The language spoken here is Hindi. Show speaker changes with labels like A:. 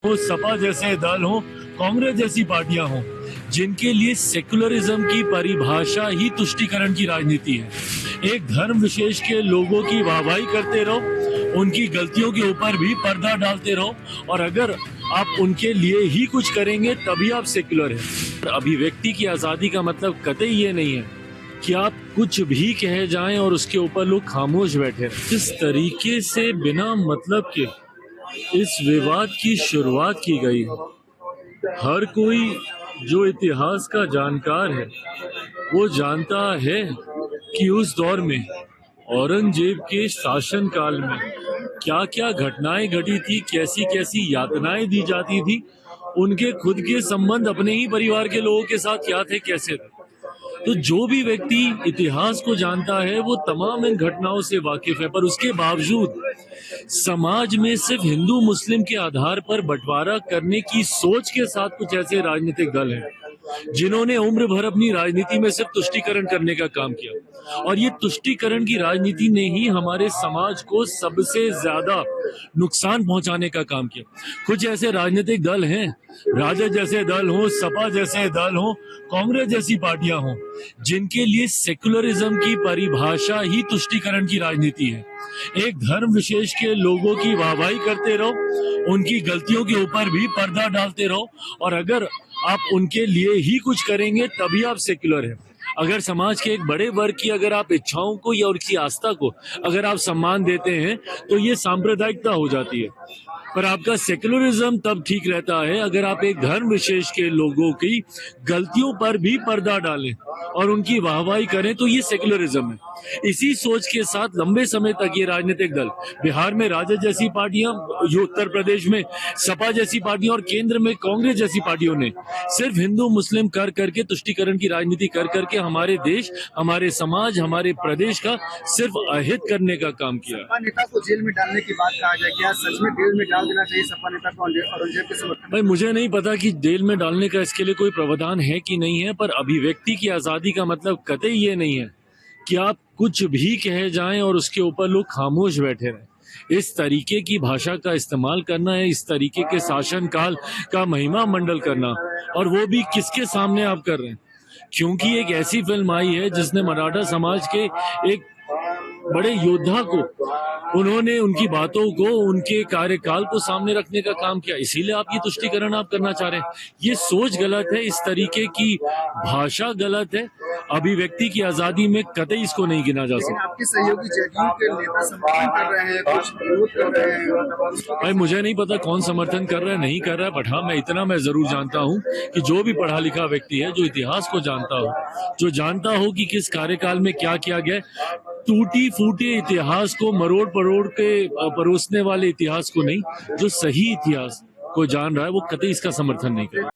A: हो, सपा जैसे दल हो, कांग्रेस जैसी पार्टियां हों, जिनके लिए सेकुलरिज्म की परिभाषा ही तुष्टीकरण की राजनीति है। एक धर्म विशेष के लोगों की वाहवाही करते रहो, उनकी गलतियों के ऊपर भी पर्दा डालते रहो, और अगर आप उनके लिए ही कुछ करेंगे तभी आप सेकुलर हैं। अभिव्यक्ति की आजादी का मतलब कतई ये नहीं है कि आप कुछ भी कहे जाएं और उसके ऊपर लोग खामोश बैठे रहें। इस तरीके से बिना मतलब के इस विवाद की शुरुआत की गई है। हर कोई जो इतिहास का जानकार है वो जानता है कि उस दौर में औरंगजेब के शासन काल में क्या क्या घटनाएं घटी थी, कैसी कैसी यातनाएं दी जाती थी, उनके खुद के संबंध अपने ही परिवार के लोगों के साथ क्या थे, कैसे थे। तो जो भी व्यक्ति इतिहास को जानता है वो तमाम इन घटनाओं से वाकिफ है, पर उसके बावजूद समाज में सिर्फ हिंदू मुस्लिम के आधार पर बंटवारा करने की सोच के साथ कुछ ऐसे राजनीतिक दल हैं जिन्होंने उम्र भर अपनी राजनीति में सिर्फ तुष्टीकरण करने का काम किया, और ये तुष्टीकरण की राजनीति ने ही हमारे समाज को सबसे ज्यादा नुकसान पहुंचाने का काम किया। कुछ ऐसे राजनीतिक दल हैं, राजद जैसे दल हो, सपा जैसे दल हो, कांग्रेस जैसी पार्टियां हों, जिनके लिए सेकुलरिज्म की परिभाषा ही तुष्टीकरण की राजनीति है। एक धर्म विशेष के लोगों की वाहवाही करते रहो, उनकी गलतियों के ऊपर भी पर्दा डालते रहो, और अगर आप उनके लिए ही कुछ करेंगे तभी आप सेक्युलर हैं। अगर समाज के एक बड़े वर्ग की अगर आप इच्छाओं को या उनकी आस्था को अगर आप सम्मान देते हैं तो ये सांप्रदायिकता हो जाती है। पर आपका सेक्युलरिज्म तब ठीक रहता है अगर आप एक धर्म विशेष के लोगों की गलतियों पर भी पर्दा डालें और उनकी वाहवाही करें, तो ये सेक्युलरिज्म है। इसी सोच के साथ लंबे समय तक ये राजनीतिक दल, बिहार में राजद जैसी पार्टियां, उत्तर प्रदेश में सपा जैसी पार्टियां और केंद्र में कांग्रेस जैसी पार्टियों ने सिर्फ हिंदू मुस्लिम कर करके तुष्टीकरण की राजनीति कर करके हमारे देश, हमारे समाज, हमारे प्रदेश का सिर्फ अहित करने का काम किया।
B: सपा नेता को जेल में डालने की बात कहा जाए, क्या सच में जेल में डाल देना चाहिए सपा नेता को औरंगजेब के समर्थन?
A: भाई मुझे नहीं पता कि जेल में डालने का इसके लिए कोई प्रावधान है कि नहीं है, पर अभिव्यक्ति की आजादी का मतलब कतई ये नहीं है कि आप कुछ भी कहे जाएं और उसके ऊपर लोग खामोश बैठे रहें। इस तरीके की भाषा का इस्तेमाल करना है, इस तरीके के शासन काल का महिमा मंडल करना, और वो भी किसके सामने आप कर रहे हैं? क्योंकि एक ऐसी फिल्म आई है जिसने मराठा समाज के एक बड़े योद्धा को, उन्होंने उनकी बातों को, उनके कार्यकाल को सामने रखने का काम किया, इसीलिए आप ये तुष्टीकरण आप करना चाह रहे हैं। ये सोच गलत है, इस तरीके की भाषा गलत है। अभिव्यक्ति की आजादी में कतई इसको नहीं गिना जा सकता।
B: आपके सहयोगी जदयू के नेता समर्थन कर रहे हैं, कुछ विरोध कर रहे हैं।
A: भाई मुझे नहीं पता कौन समर्थन कर रहा है, नहीं कर रहा है, बट हाँ मैं इतना मैं जरूर जानता हूँ कि जो भी पढ़ा लिखा व्यक्ति है, जो इतिहास को जानता हो, जो जानता हो कि किस कार्यकाल में क्या किया गया, टूटी फूटे इतिहास को मरोड़ परोड़ के परोसने वाले इतिहास को नहीं, जो सही इतिहास को जान रहा है वो कतई इसका समर्थन नहीं करेगा।